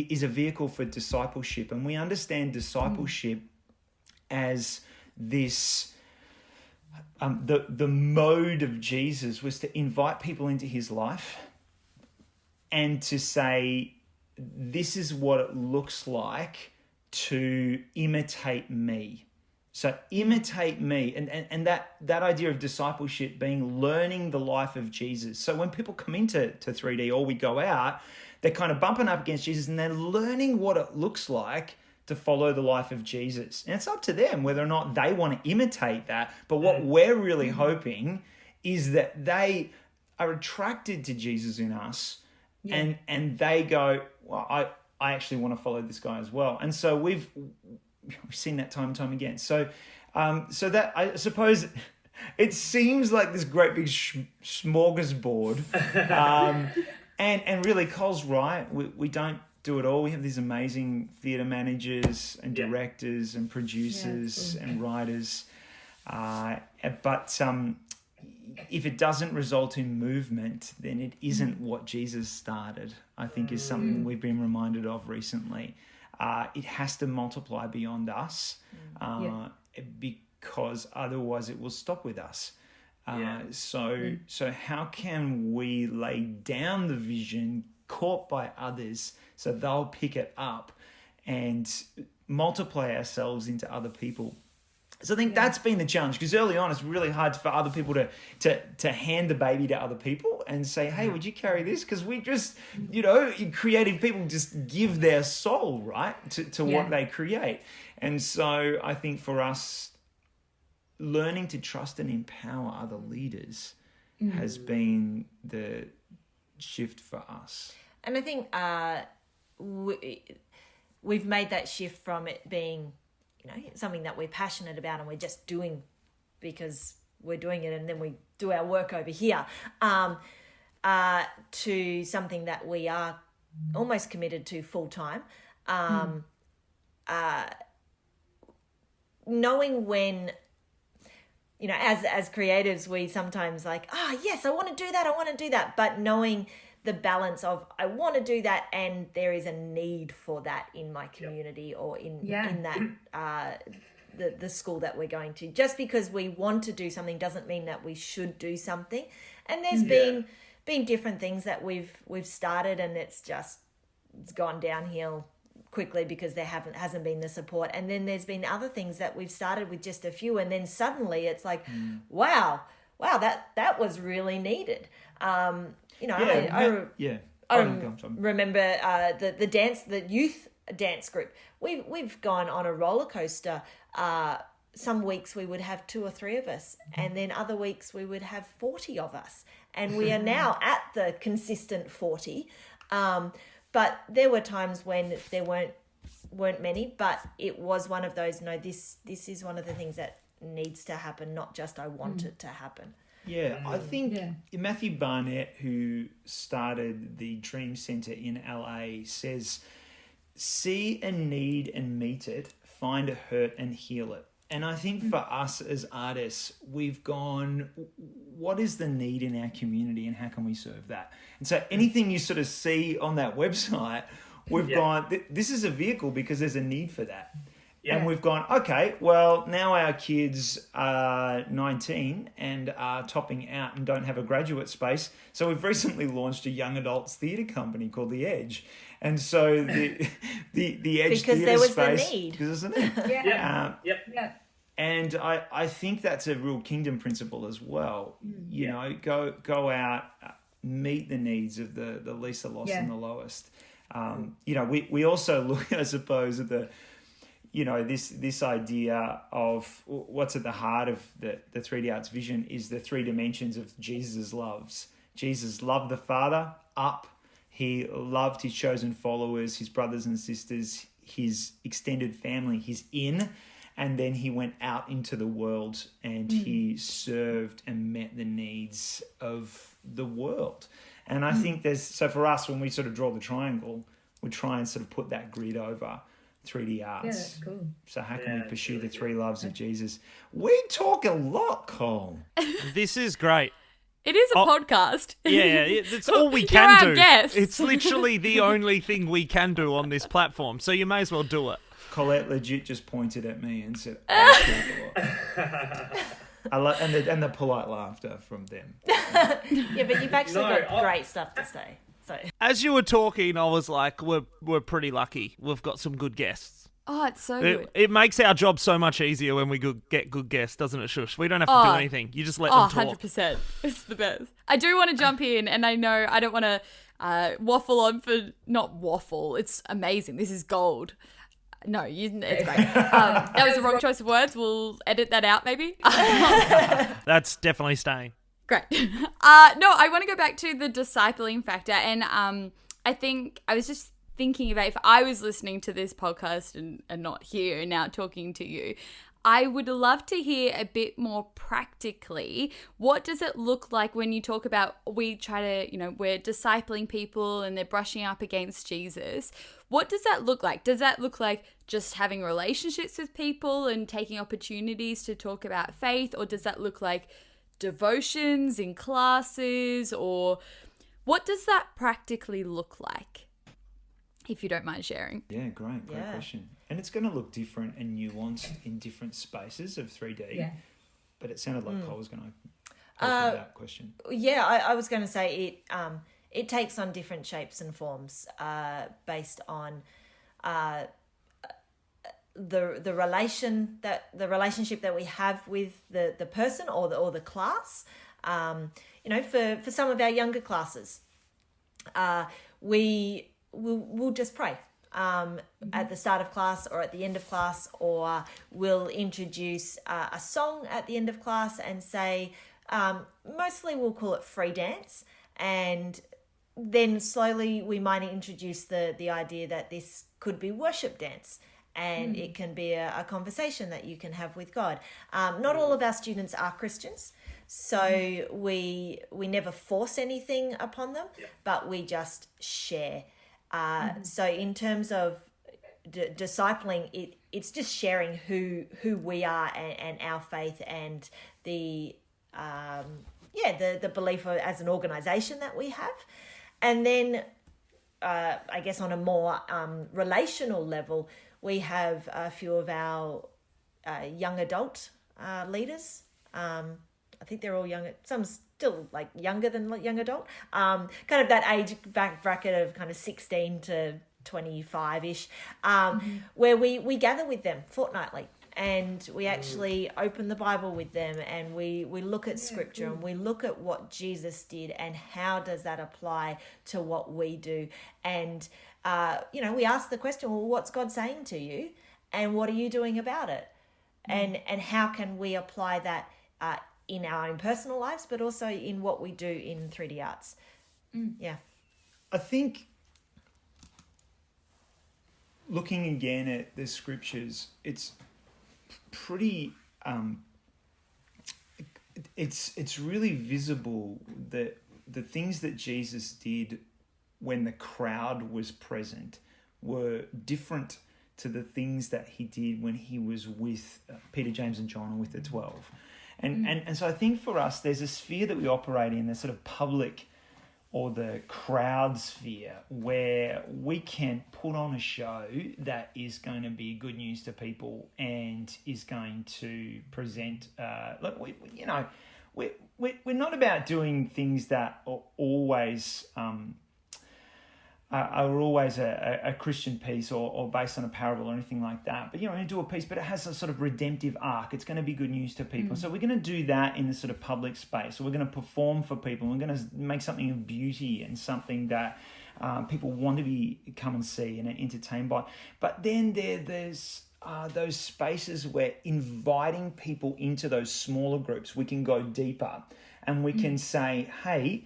vehicle for discipleship. And we understand discipleship as this, the mode of Jesus was to invite people into his life and to say, this is what it looks like to imitate me. So imitate me. And that idea of discipleship being learning the life of Jesus. So when people come into 3D or we go out, they're kind of bumping up against Jesus and they're learning what it looks like to follow the life of Jesus. And it's up to them whether or not they want to imitate that. But what we're really hoping is that they are attracted to Jesus in us and they go, well, I actually want to follow this guy as well. And so we've seen that time and time again. So that, I suppose, it seems like this great big smorgasbord. And really, Cole's right. We don't do it all. We have these amazing theatre managers and directors and producers and writers. But if it doesn't result in movement, then it isn't what Jesus started, I think is something we've been reminded of recently. It has to multiply beyond us because otherwise it will stop with us. So how can we lay down the vision caught by others so they'll pick it up and multiply ourselves into other people? So I think that's been the challenge, because early on it's really hard for other people to hand the baby to other people and say, hey, would you carry this? Because we just, creative people just give their soul, right, to what they create. And so I think for us, learning to trust and empower other leaders has been the shift for us. And I think we've made that shift from it being, something that we're passionate about and we're just doing because we're doing it and then we do our work over here, to something that we are almost committed to full time. Knowing when, as creatives, we sometimes like, yes, I want to do that. But knowing the balance of, I want to do that and there is a need for that in my community or in that the school that we're going to. Just because we want to do something doesn't mean that we should do something. And there's been different things that we've started and it's gone downhill quickly because there hasn't been the support. And then there's been other things that we've started with just a few, and then suddenly it's like, wow, that was really needed. I remember the youth dance group. We've gone on a roller coaster. Some weeks we would have 2 or 3 of us, and then other weeks we would have 40 of us, and we are now at the consistent 40. But there were times when there weren't many, but it was one of those, no, this is one of the things that needs to happen, not just I want it to happen. Yeah, I think Matthew Barnett, who started the Dream Center in LA, says, see a need and meet it, find a hurt and heal it. And I think for us as artists, we've gone, what is the need in our community and how can we serve that? And so anything you sort of see on that website, we've gone, this is a vehicle because there's a need for that. Yeah. And we've gone, okay, well, now our kids are 19 and are topping out and don't have a graduate space. So we've recently launched a young adults theatre company called The Edge. And so the Edge because theatre there was space... the need. Because there's a need. And I think that's a real kingdom principle as well. You know, go out, meet the needs of the least, the lost and the lowest. You know, we also look, I suppose, at the... You know, this idea of what's at the heart of the 3D Arts vision is the 3 dimensions of Jesus' loves. Jesus loved the Father up. He loved his chosen followers, his brothers and sisters, his extended family, his in. And then he went out into the world and he served and met the needs of the world. And I think so for us, when we sort of draw the triangle, we try and sort of put that grid over 3D Arts. Yeah, that's cool. So how can we pursue the 3 loves of Jesus? We talk a lot, Cole. This is great. It is a podcast. Yeah, it's all we can You're our do. guest. It's literally the only thing we can do on this platform, so you may as well do it. Colette legit just pointed at me and said, I talk a lot. And the polite laughter from them. Yeah, but you've actually got great stuff to say. So as you were talking, I was like, we're pretty lucky. We've got some good guests. Oh, it's so good. It makes our job so much easier when we get good guests, doesn't it, Shush? We don't have to do anything. You just let them talk. 100%. It's the best. I do want to jump in, and I know I don't want to waffle on for... Not waffle. It's amazing. This is gold. No, it's great. That was the wrong choice of words. We'll edit that out, maybe. That's definitely staying. Great. No, I want to go back to the discipling factor. And I think I was just thinking about if I was listening to this podcast and not here and now talking to you, I would love to hear a bit more practically. What does it look like when you talk about we try to, we're discipling people and they're brushing up against Jesus? What does that look like? Does that look like just having relationships with people and taking opportunities to talk about faith? Or does that look like devotions in classes? Or what does that practically look like? If you don't mind sharing. Yeah, great question. And it's going to look different and nuanced in different spaces of 3D. Yeah. But it sounded like Cole was going to answer that question. Yeah, I was going to say it takes on different shapes and forms based on the relationship that we have with the person or the class. For some of our younger classes, we'll just pray at the start of class or at the end of class, or we'll introduce a song at the end of class and say, mostly we'll call it free dance, and then slowly we might introduce the idea that this could be worship dance, and it can be a conversation that you can have with God. Not all of our students are Christians, so we never force anything upon them, but we just share. So in terms of discipling, it's just sharing who we are and our faith and the belief as an organization that we have. And then I guess on a more relational level, we have a few of our young adult leaders. I think they're all young. Some still like younger than young adult. Kind of that age bracket of kind of 16 to 25-ish, where we gather with them fortnightly. And we actually open the Bible with them, and we look at scripture, and we look at what Jesus did and how does that apply to what we do. And, we ask the question, well, what's God saying to you? And what are you doing about it? And how can we apply that in our own personal lives, but also in what we do in 3D arts? Yeah. I think looking again at the scriptures, it's pretty it's really visible that the things that Jesus did when the crowd was present were different to the things that he did when he was with Peter, James and John, or with the 12. And so I think for us, there's a sphere that we operate in, the sort of public or the crowd sphere, where we can put on a show that is going to be good news to people and is going to present. We're not about doing things that are always a Christian piece or based on a parable or anything like that. But, we're going to do a piece, but it has a sort of redemptive arc. It's going to be good news to people. So we're going to do that in the sort of public space. So we're going to perform for people. We're going to make something of beauty and something that people want to come and see and are entertained by. But then there's those spaces where inviting people into those smaller groups, we can go deeper and we can say, hey,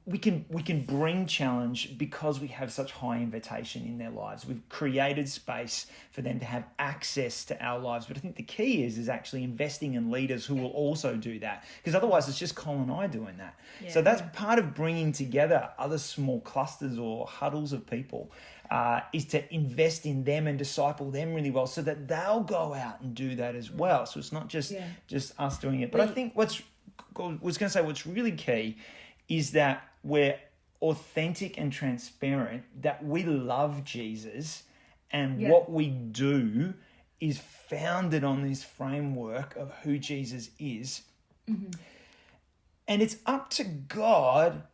we can bring challenge because we have such high invitation in their lives. We've created space for them to have access to our lives. But I think the key is actually investing in leaders who will also do that, because otherwise it's just Cole and I doing that. Yeah. So that's part of bringing together other small clusters or huddles of people, is to invest in them and disciple them really well so that they'll go out and do that as well. So it's not just us doing it. But I think what's really key is that we're authentic and transparent, that we love Jesus, and what we do is founded on this framework of who Jesus is. Mm-hmm. And it's up to God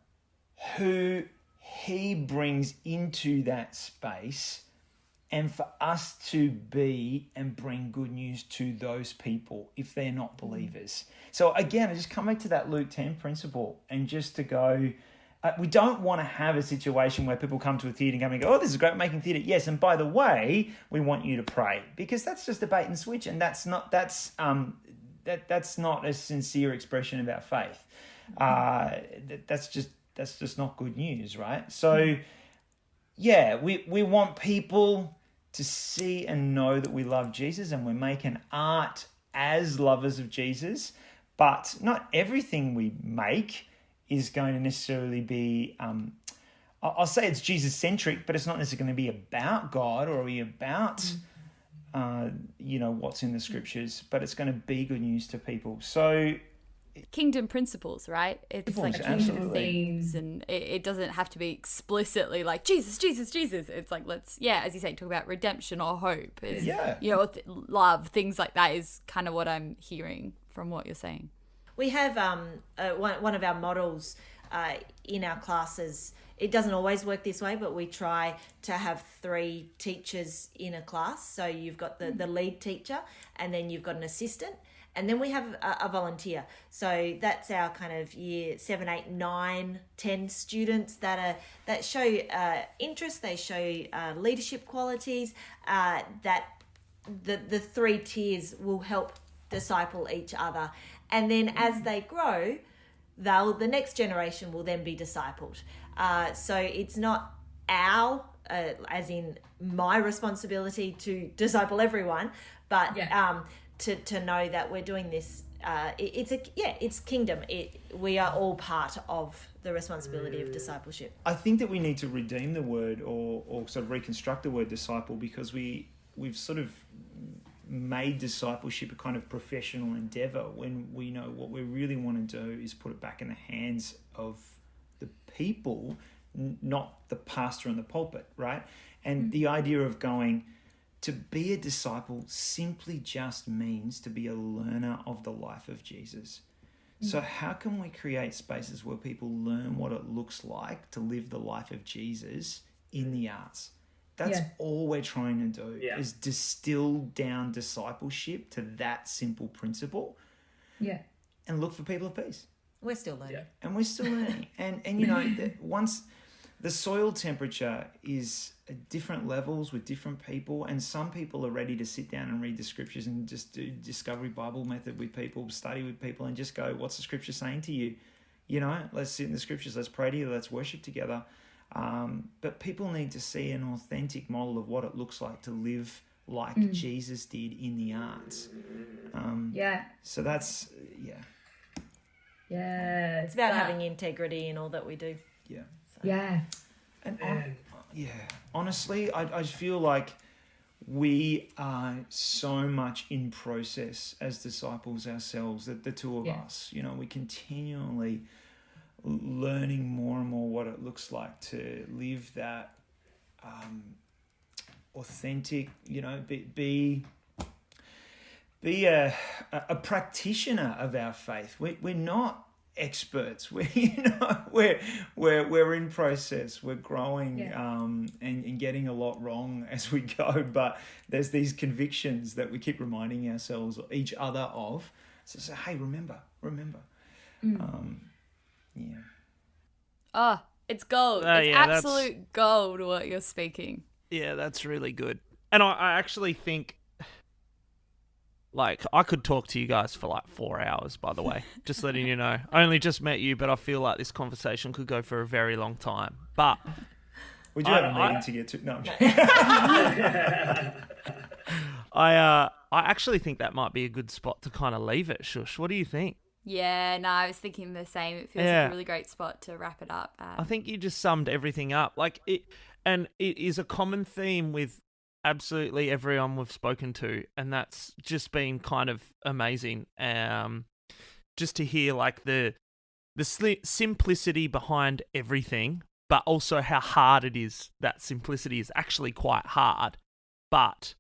who he brings into that space, and for us to be and bring good news to those people if they're not believers. So again, I just come back to that Luke 10 principle, and just to go, we don't want to have a situation where people come to a theatre and go, oh, this is great, making theatre. Yes, and by the way, we want you to pray, because that's just a bait and switch, and that's not a sincere expression of our faith. That's just not good news, right? So yeah, we want people to see and know that we love Jesus, and we're making art as lovers of Jesus, but not everything we make is going to necessarily be, I'll say it's Jesus-centric, but it's not necessarily going to be about God or be about, what's in the scriptures, but it's going to be good news to people. So kingdom principles, right? It's like kingdom themes, and it doesn't have to be explicitly like Jesus. It's like, let's, as you say, talk about redemption or hope. Love, things like that is kind of what I'm hearing from what you're saying. We have one of our models in our classes. It doesn't always work this way, but we try to have 3 teachers in a class. So you've got the lead teacher, and then you've got an assistant, and then we have a volunteer. So that's our kind of year 7, 8, 9, 10 students that show interest. They show leadership qualities that the 3 tiers will help disciple each other. And then as they grow, the next generation will then be discipled. So it's not our, as in my responsibility to disciple everyone, but to know that we're doing this. It's kingdom. We are all part of the responsibility of discipleship. I think that we need to redeem the word or sort of reconstruct the word disciple, because we've sort of made discipleship a kind of professional endeavor, when we know what we really want to do is put it back in the hands of the people, not the pastor and the pulpit, right? And the idea of going to be a disciple simply just means to be a learner of the life of Jesus. So how can we create spaces where people learn what it looks like to live the life of Jesus in the arts, That's all we're trying to do, Yeah. is distill down discipleship to that simple principle Yeah. and look for people of peace. We're still learning. Yeah. And we're still learning. And you know, once the soil temperature is at different levels with different people, and some people are ready to sit down and read the scriptures and just do discovery Bible method with people, study with people, and just go, what's the scripture saying to you? You know, let's sit in the scriptures, let's pray together, let's worship together. But people need to see an authentic model of what it looks like to live like Jesus did in the arts. So that's, Yeah. It's about having integrity in all that we do. yeah. Yeah. And honestly, I feel like we are so much in process as disciples ourselves, that the two of us, you know, we continually learning more and more what it looks like to live that authentic, you know, be a practitioner of our faith. We're not experts. We're in process. We're growing and getting a lot wrong as we go. But there's these convictions that we keep reminding ourselves, each other of. So say, hey, remember. Oh, it's gold. It's absolute gold what you're speaking. Yeah, that's really good. And I actually think, like, I could talk to you guys for like 4 hours, by the way. Just letting you know. I only just met you, but I feel like this conversation could go for a very long time. But we do have a meeting to get to. No, I actually think that might be a good spot to kind of leave it, Shush. What do you think? Yeah, no, I was thinking the same. It feels like a really great spot to wrap it up at. I think you just summed everything up. Like it is a common theme with absolutely everyone we've spoken to, and that's just been kind of amazing. Just to hear like the simplicity behind everything, but also how hard it is. That simplicity is actually quite hard, but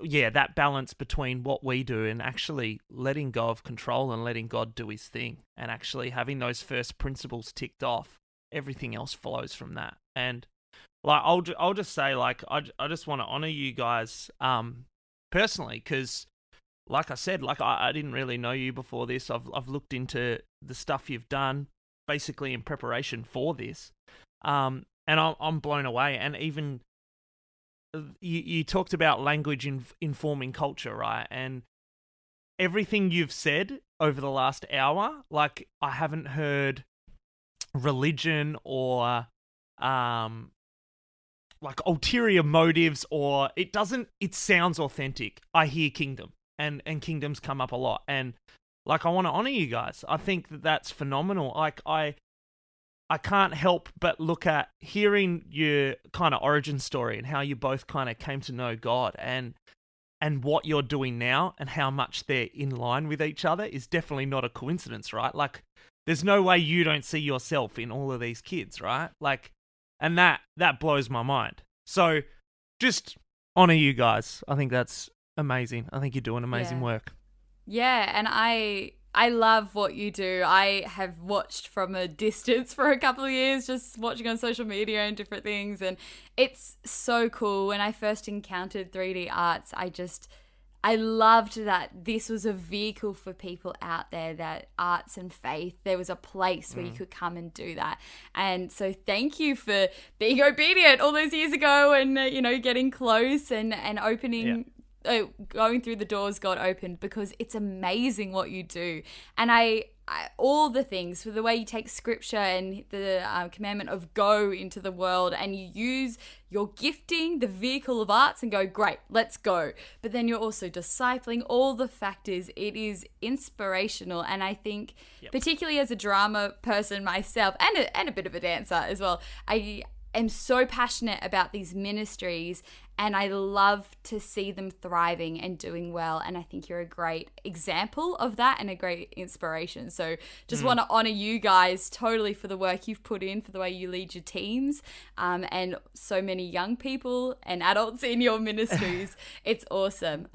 yeah, that balance between what we do and actually letting go of control and letting God do his thing, and actually having those first principles ticked off, everything else flows from that. And like I'll just say, like, I just want to honor you guys personally, because like I said, like I didn't really know you before this. I've looked into the stuff you've done basically in preparation for this, and I'm blown away. And even you talked about language informing culture, right? And everything you've said over the last hour, like I haven't heard religion or like ulterior motives, or it sounds authentic. I hear kingdom, and kingdoms come up a lot. And like, I want to honor you guys. I think that's phenomenal. Like I can't help but look at hearing your kind of origin story and how you both kind of came to know God, and what you're doing now and how much they're in line with each other is definitely not a coincidence, right? Like, there's no way you don't see yourself in all of these kids, right? Like, and that blows my mind. So just honor you guys. I think that's amazing. I think you're doing amazing work. Yeah, and I love what you do. I have watched from a distance for a couple of years, just watching on social media and different things, and it's so cool. When I first encountered 3D arts, I loved that this was a vehicle for people out there, that arts and faith, there was a place where you could come and do that. And so thank you for being obedient all those years ago, and getting close and opening going through the doors God opened, because it's amazing what you do. And I all the things, for the way you take scripture and the commandment of go into the world, and you use your gifting, the vehicle of arts, and go, great, let's go. But then you're also discipling, all the factors. It is inspirational. And I think, particularly as a drama person myself, and a bit of a dancer as well, I am so passionate about these ministries, and I love to see them thriving and doing well. And I think you're a great example of that and a great inspiration. So just want to honor you guys totally for the work you've put in, for the way you lead your teams, and so many young people and adults in your ministries. It's awesome.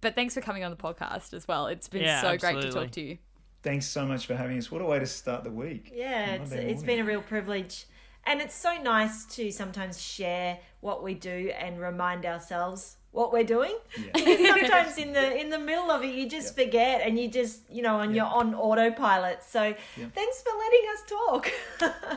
But thanks for coming on the podcast as well. It's been so great to talk to you. Thanks so much for having us. What a way to start the week. Yeah, it's been a real privilege. And it's so nice to sometimes share what we do and remind ourselves what we're doing. Because sometimes in the middle of it, you just forget and you just, and you're on autopilot. So thanks for letting us talk.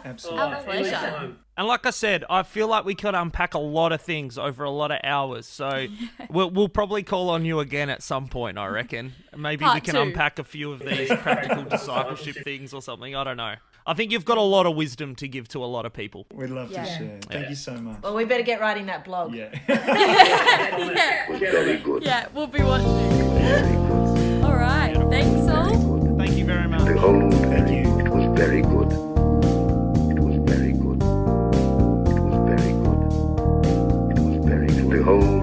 Absolutely. Our pleasure. Anytime. And like I said, I feel like we could unpack a lot of things over a lot of hours. So we'll probably call on you again at some point, I reckon. Maybe we Part can 2. unpack a few of these practical discipleship things or something. I don't know. I think you've got a lot of wisdom to give to a lot of people. We'd love to share. Thank you so much. Well, we better get writing that blog. Yeah. It was very good. Yeah, we'll be watching. Very good. All right. Thanks, all. Thank you very much. Behold, Thank you. it was very good. It was very good. It was very good. It was very good. Behold,